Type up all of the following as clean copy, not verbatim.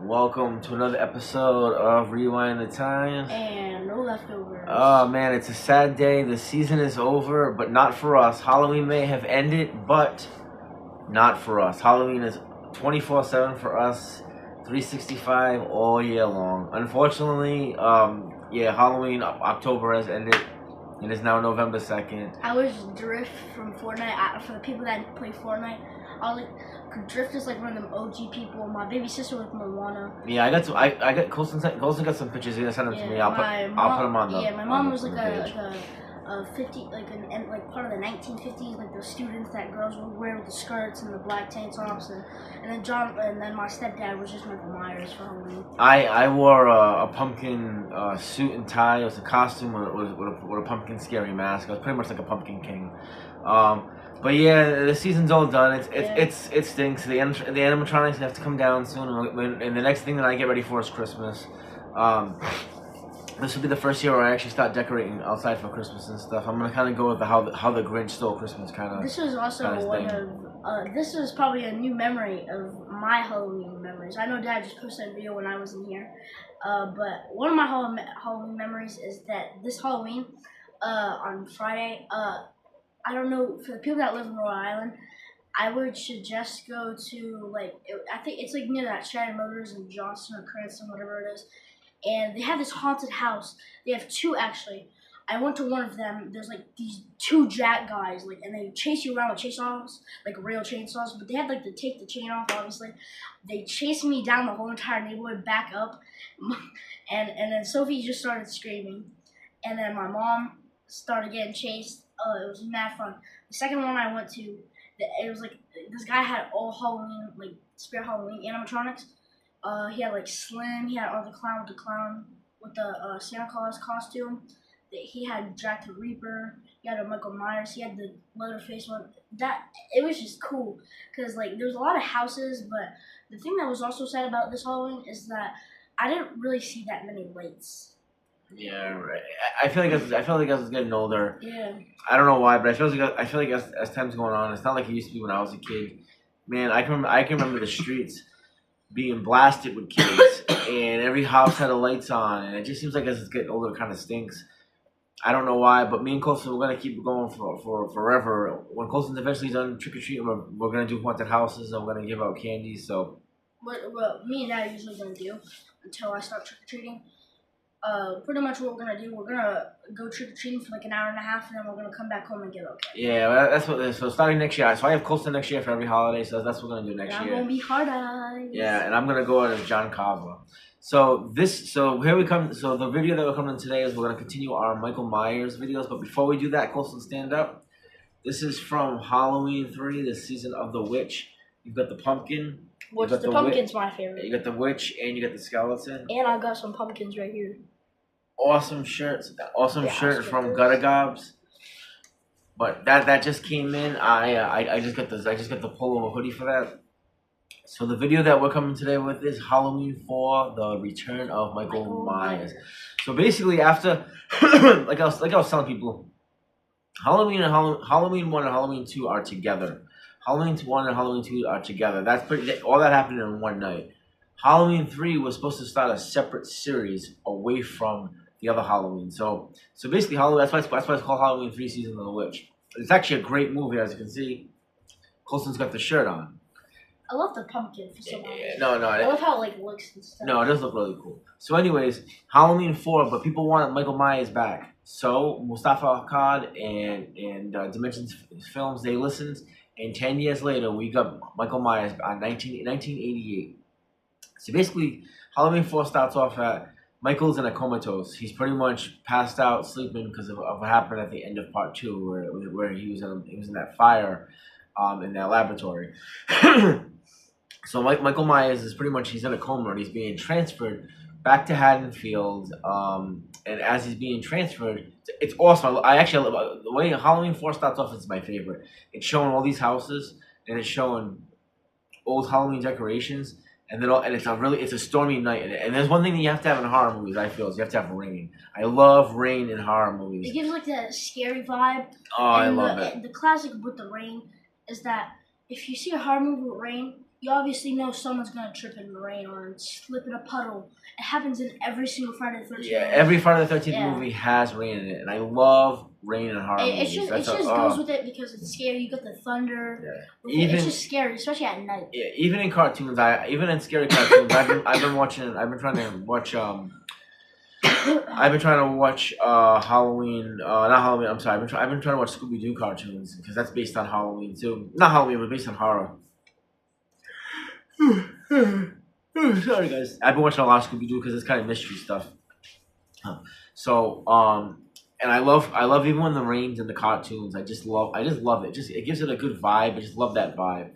Welcome to another episode of Rewind the Time. And no leftovers. Oh man, it's a sad day. The season is over, but not for us. Halloween may have ended, but not for us. Halloween is 24/7 for us, 365 all year long. Unfortunately, Halloween October has ended. It is now November 2nd. I was Drift from Fortnite. For the people that play Fortnite, I was like, Drift is like one of them OG people. My baby sister was Moana. Yeah, I got Colson got some pictures. He's gonna send them to me. I'll put them on the. Yeah, my mom was like a 50, like part of the 1950s, like the students that girls would wear with the skirts and the black tank tops, and then my stepdad was just Michael Myers for Halloween. I wore a pumpkin suit and tie. It was a costume with a pumpkin scary mask. I was pretty much like a pumpkin king. But yeah, the season's all done. It stinks. The animatronics have to come down soon, and the next thing that I get ready for is Christmas. This will be the first year where I actually start decorating outside for Christmas and stuff. I'm gonna kind of go with how the Grinch stole Christmas kind of. This was also this is probably a new memory of my Halloween memories. I know Dad just posted a video when I wasn't here, but one of my Halloween memories is that this Halloween, on Friday, I don't know, for the people that live in Rhode Island, I would suggest go to I think it's like near that Sheridan Motors in Johnston or Cranston, whatever it is. And they have this haunted house. They have two, actually. I went to one of them. There's like these two jack guys, and they chase you around with chainsaws, like real chainsaws. But they had to take the chain off. Obviously, they chased me down the whole entire neighborhood, back up, and then Sophie just started screaming, and then my mom started getting chased. It was mad fun. The second one I went to, it was like this guy had all Halloween, Spirit Halloween animatronics. He had Slim. He had the clown with the Santa Claus costume. He had Jack the Reaper. He had a Michael Myers. He had the Leatherface one. It was just cool because there was a lot of houses. But the thing that was also sad about this Halloween is that I didn't really see that many lights. Yeah, right. I feel like as I was getting older. Yeah. I don't know why, but I feel like as time's going on, it's not like it used to be when I was a kid. Man, I can remember the streets being blasted with kids, and every house had the lights on, and it just seems like as it's getting older, it kind of stinks. I don't know why, but me and Colson, we're gonna keep going for forever. When Colson's eventually done trick or treating, we're gonna do haunted houses, and we're gonna give out candy. So, what me and Dad usually gonna do until I start trick or treating. Pretty much what we're gonna do, we're gonna go trick-or-treating for an hour and a half, and then we're gonna come back home and get okay. Yeah, well, that's what it is. So starting next year, so I have Colson next year for every holiday, so that's what we're gonna do next year. I'm gonna be hard eyes. Yeah, and I'm gonna go out as John Carver. So here we come. So the video that we're coming today is we're gonna continue our Michael Myers videos, but before we do that, Colson, stand up. This is from Halloween 3, the season of the witch. You've got the pumpkin. The pumpkin's my favorite. You got the witch and you got the skeleton. And I got some pumpkins right here. Awesome shirts. Shirt from Gutter Gobs. But that just came in. I just got the polo hoodie for that. So the video that we're coming today with is Halloween 4, the return of Michael Myers. So basically after like I was telling people, Halloween 1 and Halloween 2 are together. Halloween 1 and Halloween 2 are together. All that happened in one night. Halloween 3 was supposed to start a separate series away from the other Halloween. So basically Halloween. That's why it's called Halloween 3: Season of the Witch. It's actually a great movie, as you can see. Colson's got the shirt on. I love the pumpkin for some reason. No. I love how it looks and stuff. No, it does look really cool. So anyways, Halloween 4, but people wanted Michael Myers back. So Mustafa Akkad and Dimensions Films, they listened, and 10 years later, we got Michael Myers on 1988. So basically, Halloween 4 starts off at Michael's in a comatose. He's pretty much passed out, sleeping because of what happened at the end of part 2, where he was in that fire, in that laboratory. So Michael Myers is pretty much, he's in a coma and he's being transferred back to Haddonfield. And as he's being transferred, it's awesome. I actually the way Halloween 4 starts off is my favorite. It's showing all these houses and it's showing old Halloween decorations. And it's a stormy night, and there's one thing that you have to have in horror movies. I feel is you have to have rain. I love rain in horror movies. It gives that scary vibe. Oh, I love it. The classic with the rain is that if you see a horror movie with rain, you obviously know someone's gonna trip in the rain or slip in a puddle. It happens in every single Friday the 13th. Yeah, movie. every Friday the 13th Yeah. movie has rain in it, and I love rain in horror It movies. just goes with it because it's scary. You got the thunder. Yeah. It's just scary, especially at night. Yeah, even in cartoons, even in scary cartoons, I've been trying to watch I've been trying to watch Halloween. Not Halloween. I'm sorry. I've been trying to watch Scooby Doo cartoons because that's based on Halloween too. Not Halloween, but based on horror. Sorry, guys. I've been watching a lot of Scooby Doo because it's kind of mystery stuff. So, and I love even when the rains in the cartoons. I just love it. Just it gives it a good vibe. I just love that vibe.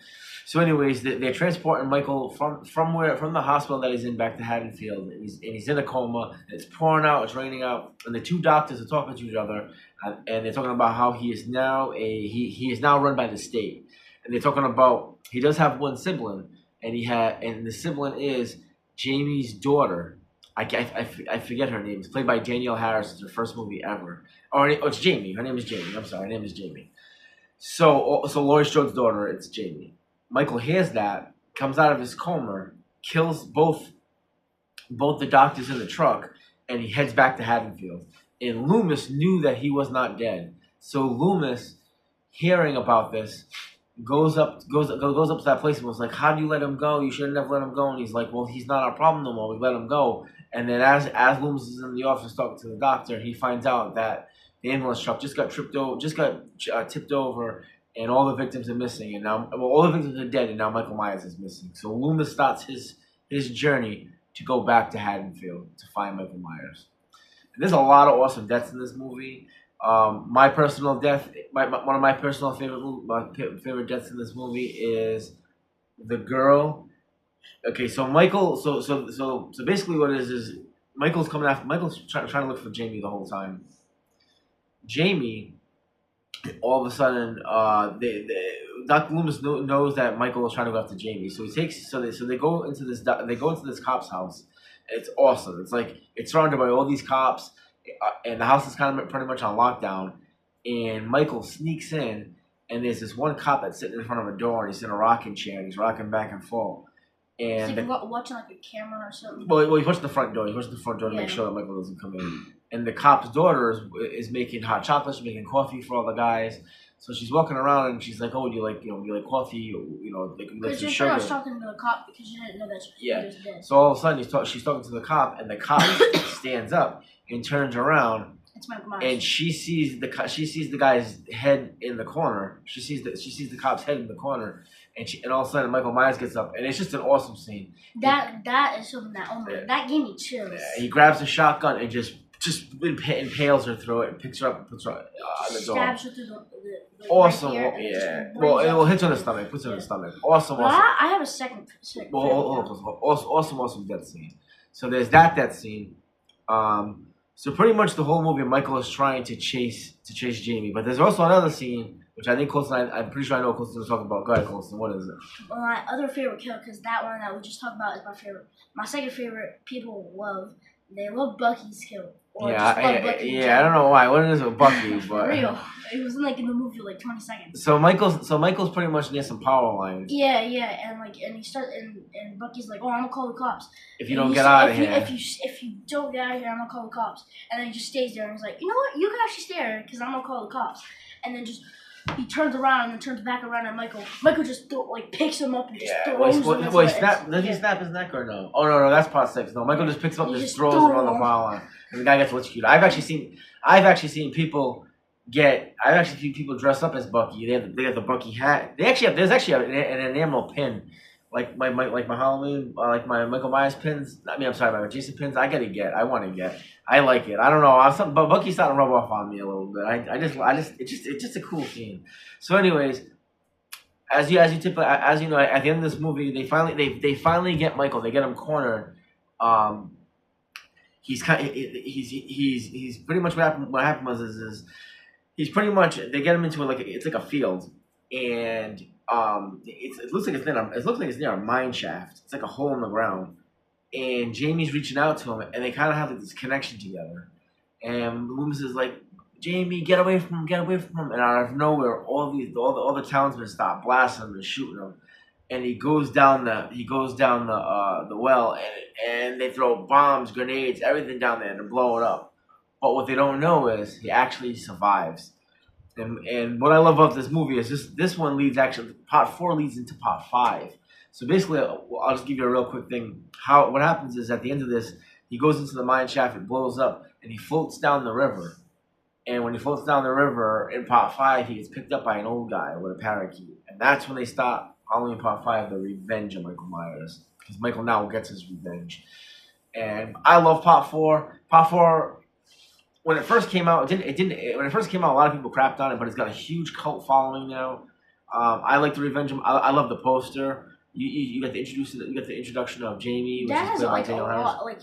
So, anyways, they're transporting Michael from the hospital that he's in back to Haddonfield, and he's in a coma. It's pouring out, it's raining out, and the two doctors are talking to each other, and they're talking about how he is now he is now run by the state, and they're talking about he does have one sibling, and the sibling is Jamie's daughter. I forget her name. It's played by Danielle Harris. It's her first movie ever. It's Jamie. Her name is Jamie. I'm sorry. Her name is Jamie. So Laurie Strode's daughter. It's Jamie. Michael hears that, comes out of his coma, kills both the doctors in the truck, and he heads back to Haddonfield. And Loomis knew that he was not dead. So Loomis, hearing about this, goes up to that place and was like, "How do you let him go? You should have never let him go." And he's like, "Well, he's not our problem no more. We let him go." And then as Loomis is in the office talking to the doctor, he finds out that the ambulance truck just got tipped over, and all the victims are missing. And now, all the victims are dead, and now Michael Myers is missing. So Loomis starts his journey to go back to Haddonfield to find Michael Myers. And there's a lot of awesome deaths in this movie. My personal death, one of my personal favorite deaths in this movie is the girl. Okay, so Michael, so basically what it is Michael's trying to look for Jamie the whole time. Jamie, all of a sudden, Dr. Loomis knows that Michael is trying to go after Jamie, so they go into this cop's house. It's awesome. It's like it's surrounded by all these cops, and the house is kind of pretty much on lockdown. And Michael sneaks in, and there's this one cop that's sitting in front of a door, and he's in a rocking chair, and he's rocking back and forth. And he's watching like a camera or something. Well, he pushed the front door. He pushed the front door to make sure that Michael doesn't come in. And the cop's daughter is making hot chocolate. She's making coffee for all the guys. So she's walking around and she's like, "Oh, do you like coffee? Like some sugar." I was talking to the cop because you didn't know that she was dead. So all of a sudden she's talking to the cop, and the cop stands up and turns around. It's Michael Myers. And she sees the guy's head in the corner. She sees the cop's head in the corner, and all of a sudden Michael Myers gets up, and it's just an awesome scene. That is something that gave me chills. Yeah, he grabs a shotgun and just impales her through it and picks her up and puts her on the door. Stabs her through the awesome. right Yeah. Well, it will hit her in the stomach. Puts her in the stomach. Awesome. I have a second. Awesome death scene. So there's that death scene. So pretty much the whole movie, Michael is trying to chase Jamie. But there's also another scene, which I think Colson, I'm pretty sure I know what Colson was talking about. Go ahead, Colson. What is it? Well, my other favorite kill, because that one that we just talked about is my favorite. My second favorite, people love. They love Bucky's kill. I don't know why. What is it with Bucky? But for real, it was in the movie like 20 seconds. So Michael's pretty much near some power lines. Yeah, and he starts and Bucky's like, "Oh, I'm gonna call the cops. If you don't get out of here. If you don't get out of here, I'm gonna call the cops." And then he just stays there and he's like, "You know what? You can actually stay there because I'm gonna call the cops." And then he turns around and then turns back around at Michael. Michael just picks him up and just throws him. Does he snap his neck or no? Oh no, that's part 6. No, Michael just picks him up and just throws him on the power line. And the guy gets electrocuted. I've actually seen people dress up as Bucky. They have the Bucky hat. There's actually an enamel pin, like my Halloween, like my Michael Myers pins. I'm sorry, my Jason pins. I want to get. I like it. I don't know. But Bucky's starting to rub off on me a little bit. It's just a cool scene. So, anyways, as you know, at the end of this movie, they finally get Michael. They get him cornered. He's pretty much what happened was is he's pretty much they get him into it's like a field, and it looks like it's near a mine shaft. It's like a hole in the ground, and Jamie's reaching out to him, and they kind of have this connection together. And Loomis is like, "Jamie, get away from him, get away from him!" And out of nowhere, all the townsmen stop blasting him and shooting him. and he goes down the well, and they throw bombs, grenades, everything down there to blow it up. But what they don't know is he actually survives. And what I love about this movie is this one leads actually part 4 leads into part 5. So basically, I'll just give you a real quick thing. What happens is at the end of this, he goes into the mine shaft, it blows up, and he floats down the river. And when he floats down the river in part 5, he gets picked up by an old guy with a parakeet, and that's when they start Halloween part 5, the revenge of Michael Myers, because Michael now gets his revenge. And I love part 4. Part 4. When it first came out, when it first came out, a lot of people crapped on it, but it's got a huge cult following now. I like the revenge. I love the poster. You got the introduction of Jamie. Dad has like a lot. Like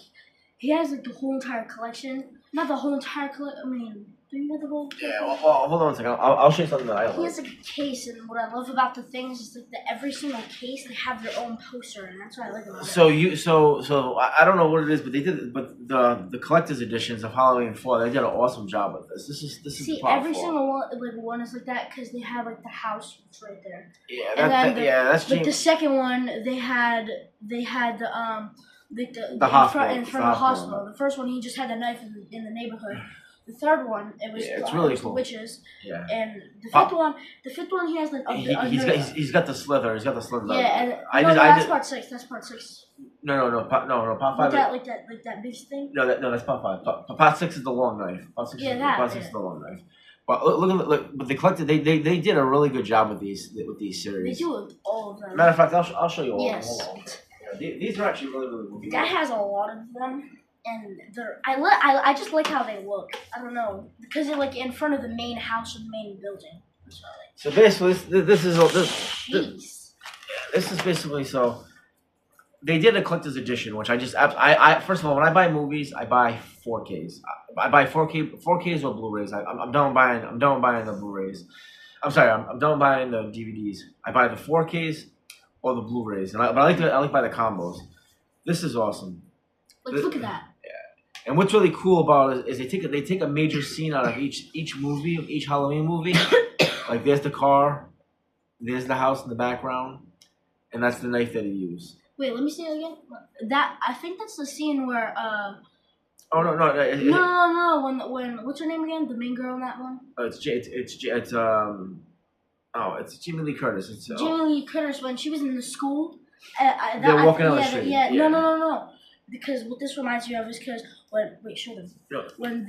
he has like the whole entire collection. Not the whole entire collection. I mean, do you have the whole? Yeah. Well, hold on a second. I'll show you something that I like. He has like a case, and what I love about the things is like that every single case they have their own poster, and that's what I like about it. So I don't know what it is, but they did. But the collector's editions of Halloween 4, they did an awesome job with this. This is See, every single one is like that because they have like the house right there. Yeah, that's like the second one they had the hospital in front of the hospital. The first one he just had a knife in the neighborhood. The third one, it's really cool. The witches. Yeah. And the fifth one, he has like he's got the slither. He's got the slither. Yeah, and that's part 6. That's part 6. No. Part 5. Like that big thing. No, that's part 5. Part 6 is the long knife. Part 6 is the long knife. But look, but the collector they did a really good job with these series. They do with all of them. Matter of fact, I'll show you all. Yes. Yeah, these are actually really good. That has a lot of them. And I just like how they look. I don't know, because they're like in front of the main house or the main building. That's what I like. So basically, this is basically so. They did a collector's edition, which I first of all, when I buy movies, I buy 4Ks. I buy 4Ks or Blu-rays. I'm done buying the Blu-rays. I'm sorry, I'm done buying the DVDs. I buy the 4Ks or the Blu-rays, but I like to buy the combos. This is awesome. Look at that. And what's really cool about it is they take a major scene out of each movie, each Halloween movie. Like there's the car, there's the house in the background, and that's the knife that he used. Wait, let me say it again. I think that's the scene where Oh no. No. When what's her name again? The main girl in that one. It's Jamie Lee Curtis. It's Jamie Lee Curtis when she was in the school. They're walking down the street. Yeah. No. Because what this reminds me of is because show them. No. When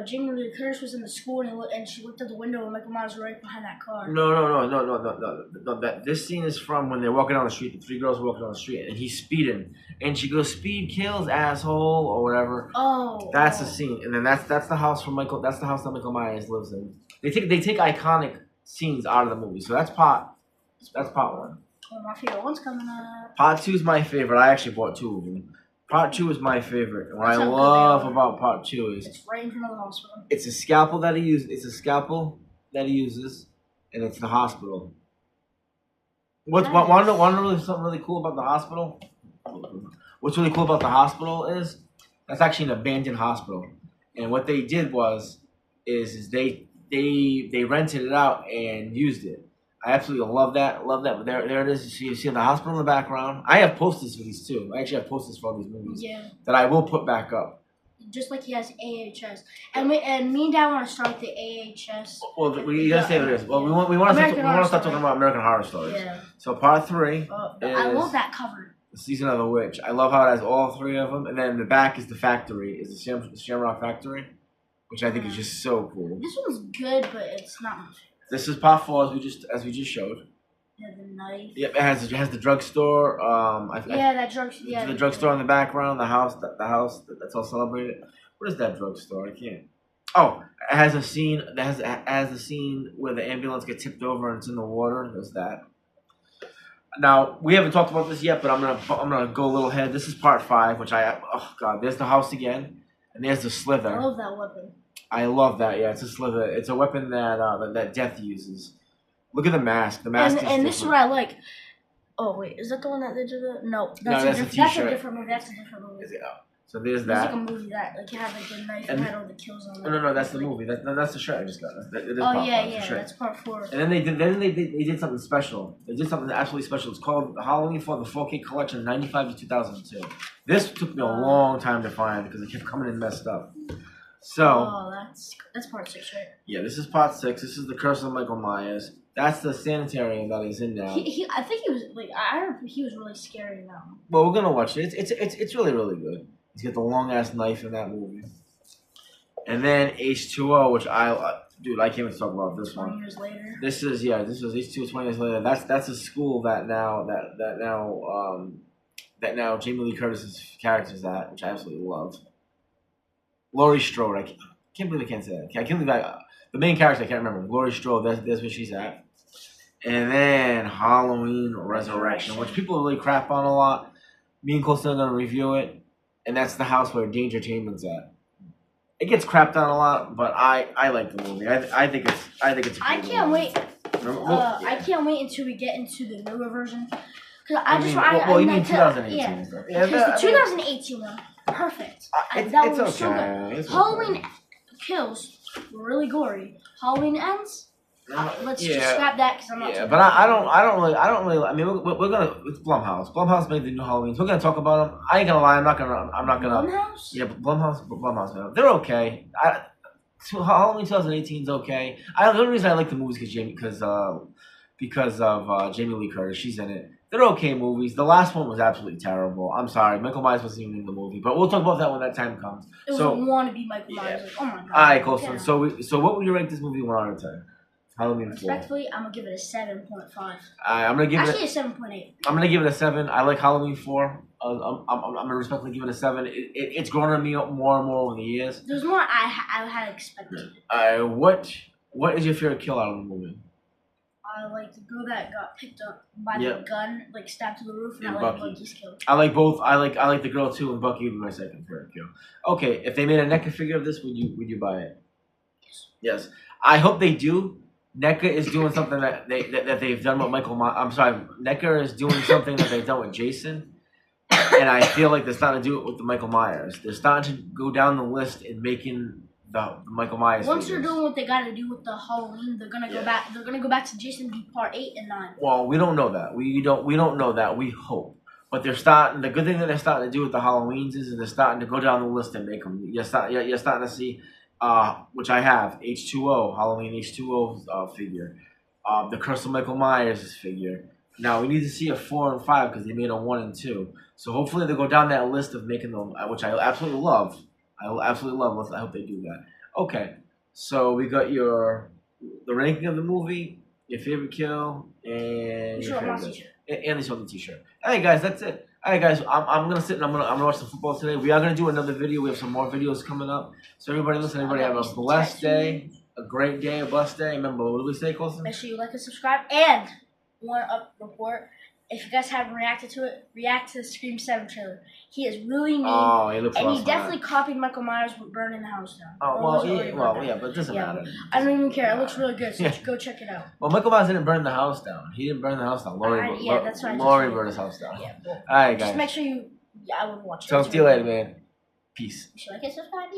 Jamie Lee Curtis was in the school and she looked out the window and Michael Myers was right behind that car. No. This scene is from when they're walking down the street. The 3 girls are walking down the street, and he's speeding, and she goes, "Speed kills, asshole," or whatever. Oh. That's the scene, and then that's the house from Michael. That's the house that Michael Myers lives in. They take iconic scenes out of the movie, so that's part 1. Oh, my favorite one's coming up. Part 2 is my favorite. I actually bought 2 of them. Part 2 is my favorite. And what I love about Part 2 is it's right in front of the hospital. It's a scalpel that he uses. It's a scalpel that he uses, and it's the hospital. Want to know something really cool about the hospital? What's really cool about the hospital is that's actually an abandoned hospital, and what they did is they rented it out and used it. I absolutely love that. But there it is. You see the hospital in the background. I have posters for these too. I actually have posters for all these movies. Yeah. That I will put back up. Just like he has AHS, and me and Dad want to start the AHS. Well, we gotta say what it is. Well, we want to start talking about American Horror Stories. Yeah. So part 3. I love that cover. The Season of the Witch. I love how it has all 3 of them, and then the back is the factory. Is the Shamrock Factory, which I think is just so cool. This one's good, but it's not much. This is part 4 as we just showed. Yeah, the knife. Yep, it has the drugstore. That drugstore. Yeah, the drugstore in the background. The house that's all celebrated. What is that drugstore? I can't. Oh, it has a scene that has a scene where the ambulance gets tipped over and it's in the water. There's that. Now we haven't talked about this yet, but I'm gonna go a little ahead. This is part 5, which there's the house again, and there's the slither. I love that weapon. I love that. Yeah, it's a slither. It's a weapon that Death uses. Look at the mask. The mask and this is what I like. Oh wait, is that the one that they did? No, that's a different movie. That's a different movie. So there's There's like that. a movie that like had like the knife And and had all the kills on it. No, that's the movie. That's the shirt I just got. That's Oh part yeah, five, the shirt. that's part 4. And then they did something special. They did something absolutely special. It's called Halloween for the 4K collection, 95 to 2002. This took me a long time to find because it kept coming in messed up. So Oh, that's part 6, right? yeah, this is part 6. This is the Curse of Michael Myers. That's the sanitarium that he's in now. I think he was like I remember he was really scary in that one. Well, we're gonna watch it. It's really really good. He's got the long ass knife in that movie. And then H2O, which dude, I can't even talk about this 20 one. years later. This was H2O 20 years later. That's a school that now Jamie Lee Curtis's character's at, which I absolutely love. Laurie Strode, I can't believe I can't say that. I can't believe the main character I can't remember. Laurie Strode, that's where she's at. And then Halloween Resurrection, which people really crap on a lot. Me and Colson are gonna review it. And that's the house where Danger Chambers at. It gets crapped on a lot, but I like the movie. I think it's a good I can't movie. wait. I can't wait until we get into the newer version. Cause you mean 2018? Yeah, because the 2018 one, perfect. That It's was so good. okay. It's Halloween okay. kills were really gory. Halloween ends. Let's just Yeah. scrap that because I'm not. Yeah, but I don't really. I mean, we're gonna. It's Blumhouse. Blumhouse made the new Halloweens. We're gonna talk about them. I ain't gonna lie. I'm not gonna. Blumhouse? Yeah, but Blumhouse, man. They're okay. Halloween 2018 is okay. The only reason I like the movies because of Jamie Lee Curtis. She's in it. They're okay movies. The last one was absolutely terrible. I'm sorry. Michael Myers wasn't even in the movie, but we'll talk about that when that time comes. It was a wannabe Michael Myers. Like, oh my god. All right, Colson. Yeah. So what would you rank this movie 1 out of 10? Halloween 4. Respectfully, I'm gonna give it a 7.5. I'm gonna give Actually, it. a 7.8. I'm gonna give it a 7. I like Halloween 4. I'm gonna respectfully give it a 7. It's grown on me more and more over the years. There's more I had expected. What is your favorite kill out of the movie? I like the girl that got picked up by the gun, like stabbed to the roof, and And I like Bucky. Bucky's kill. I like both. I like the girl too, and Bucky would be my second favorite kill. Okay, if they made a NECA figure of this, would you buy it? Yes. I hope they do. NECA is doing something that they've done with Michael Myers. I'm sorry, NECA is doing something that they've done with Jason, and I feel like they're starting to do it with the Michael Myers. They're starting to go down the list and making the Michael Myers. Once figures. they're doing what they got to do with the Halloween, they're gonna go back. They're gonna go back to Jason be part 8 and 9. Well, we don't know that. We don't know that. We hope. But they're starting. The good thing that they're starting to do with the Halloweens is they're starting to go down the list and make them. You're starting to see, which I have H2O Halloween H2O figure, the Curse of Michael Myers figure. Now we need to see a 4 and 5 because they made a 1 and 2. So hopefully they go down that list of making them, which I absolutely love. I absolutely love. I hope they do that. Okay, so we got the ranking of the movie, your favorite kill, and your favorite. And they showed the T-shirt. All right, guys, that's it. All right, guys, I'm gonna sit and I'm gonna watch some football today. We are gonna do another video. We have some more videos coming up. So everybody, listen. Everybody have a blessed day, a great day, a blessed day. Remember, what do we say, Colson? Make sure you like and subscribe. And one up report. If you guys haven't reacted to it, react to the Scream 7 trailer. He is really mean. Oh, he looks and awesome. he definitely copied Michael Myers with burning the house down. Oh, yeah, but it doesn't matter. I don't even care. It looks really good, so go check it out. Well, Michael Myers didn't burn the house down. He didn't burn the house down. That's right. Laurie burned his house down. Yeah, well, all right, guys. Just make sure you. I would watch it. Talk to you later, man. Peace. Make sure you like and subscribe.